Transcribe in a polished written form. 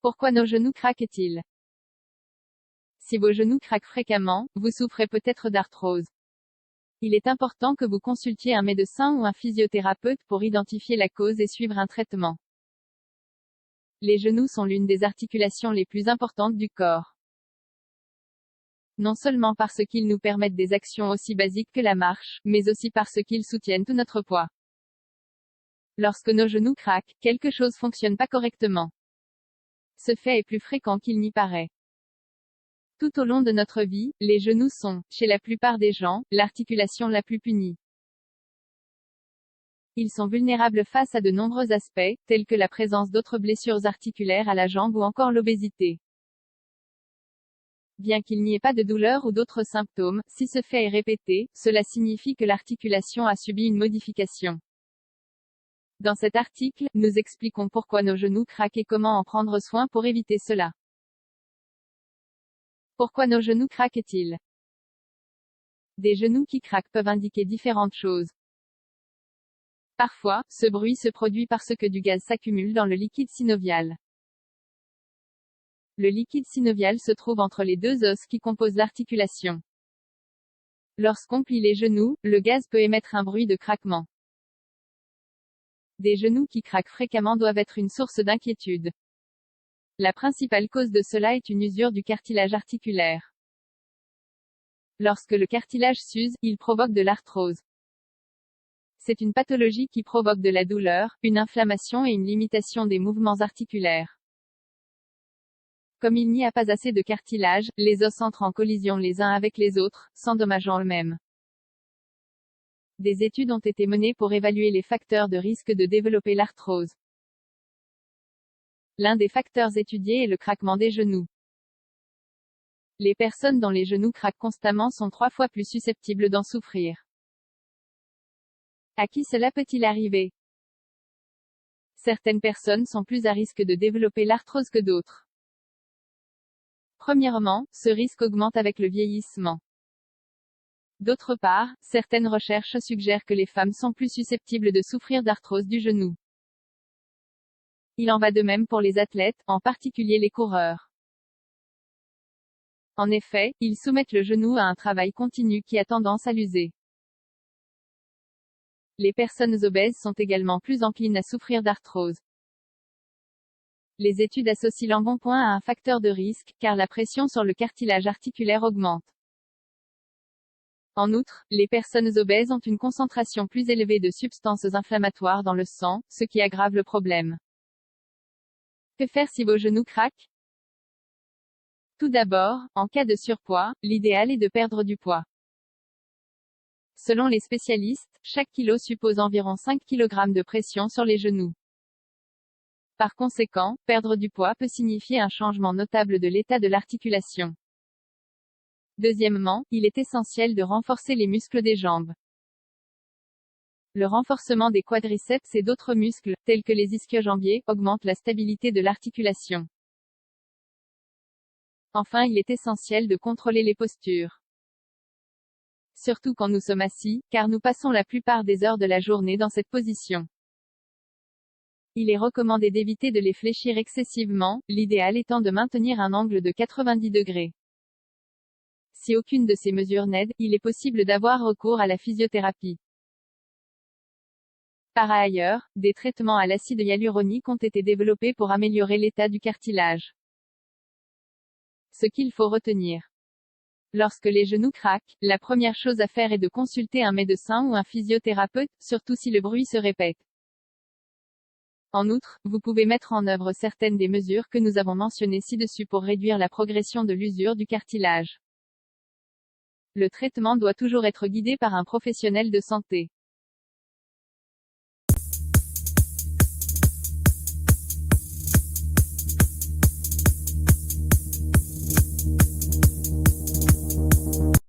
Pourquoi nos genoux craquent-ils? Si vos genoux craquent fréquemment, vous souffrez peut-être d'arthrose. Il est important que vous consultiez un médecin ou un physiothérapeute pour identifier la cause et suivre un traitement. Les genoux sont l'une des articulations les plus importantes du corps. Non seulement parce qu'ils nous permettent des actions aussi basiques que la marche, mais aussi parce qu'ils soutiennent tout notre poids. Lorsque nos genoux craquent, quelque chose fonctionne pas correctement. Ce fait est plus fréquent qu'il n'y paraît. Tout au long de notre vie, les genoux sont, chez la plupart des gens, l'articulation la plus punie. Ils sont vulnérables face à de nombreux aspects, tels que la présence d'autres blessures articulaires à la jambe ou encore l'obésité. Bien qu'il n'y ait pas de douleur ou d'autres symptômes, si ce fait est répété, cela signifie que l'articulation a subi une modification. Dans cet article, nous expliquons pourquoi nos genoux craquent et comment en prendre soin pour éviter cela. Pourquoi nos genoux craquent-ils? Des genoux qui craquent peuvent indiquer différentes choses. Parfois, ce bruit se produit parce que du gaz s'accumule dans le liquide synovial. Le liquide synovial se trouve entre les deux os qui composent l'articulation. Lorsqu'on plie les genoux, le gaz peut émettre un bruit de craquement. Des genoux qui craquent fréquemment doivent être une source d'inquiétude. La principale cause de cela est une usure du cartilage articulaire. Lorsque le cartilage s'use, il provoque de l'arthrose. C'est une pathologie qui provoque de la douleur, une inflammation et une limitation des mouvements articulaires. Comme il n'y a pas assez de cartilage, les os entrent en collision les uns avec les autres, s'endommageant eux-mêmes. Des études ont été menées pour évaluer les facteurs de risque de développer l'arthrose. L'un des facteurs étudiés est le craquement des genoux. Les personnes dont les genoux craquent constamment sont 3 fois plus susceptibles d'en souffrir. À qui cela peut-il arriver? Certaines personnes sont plus à risque de développer l'arthrose que d'autres. Premièrement, ce risque augmente avec le vieillissement. D'autre part, certaines recherches suggèrent que les femmes sont plus susceptibles de souffrir d'arthrose du genou. Il en va de même pour les athlètes, en particulier les coureurs. En effet, ils soumettent le genou à un travail continu qui a tendance à l'user. Les personnes obèses sont également plus enclines à souffrir d'arthrose. Les études associent l'embonpoint à un facteur de risque, car la pression sur le cartilage articulaire augmente. En outre, les personnes obèses ont une concentration plus élevée de substances inflammatoires dans le sang, ce qui aggrave le problème. Que faire si vos genoux craquent? Tout d'abord, en cas de surpoids, l'idéal est de perdre du poids. Selon les spécialistes, chaque kilo suppose environ 5 kg de pression sur les genoux. Par conséquent, perdre du poids peut signifier un changement notable de l'état de l'articulation. Deuxièmement, il est essentiel de renforcer les muscles des jambes. Le renforcement des quadriceps et d'autres muscles, tels que les ischio-jambiers, augmente la stabilité de l'articulation. Enfin, il est essentiel de contrôler les postures. Surtout quand nous sommes assis, car nous passons la plupart des heures de la journée dans cette position. Il est recommandé d'éviter de les fléchir excessivement, l'idéal étant de maintenir un angle de 90 degrés. Si aucune de ces mesures n'aide, il est possible d'avoir recours à la physiothérapie. Par ailleurs, des traitements à l'acide hyaluronique ont été développés pour améliorer l'état du cartilage. Ce qu'il faut retenir. Lorsque les genoux craquent, la première chose à faire est de consulter un médecin ou un physiothérapeute, surtout si le bruit se répète. En outre, vous pouvez mettre en œuvre certaines des mesures que nous avons mentionnées ci-dessus pour réduire la progression de l'usure du cartilage. Le traitement doit toujours être guidé par un professionnel de santé.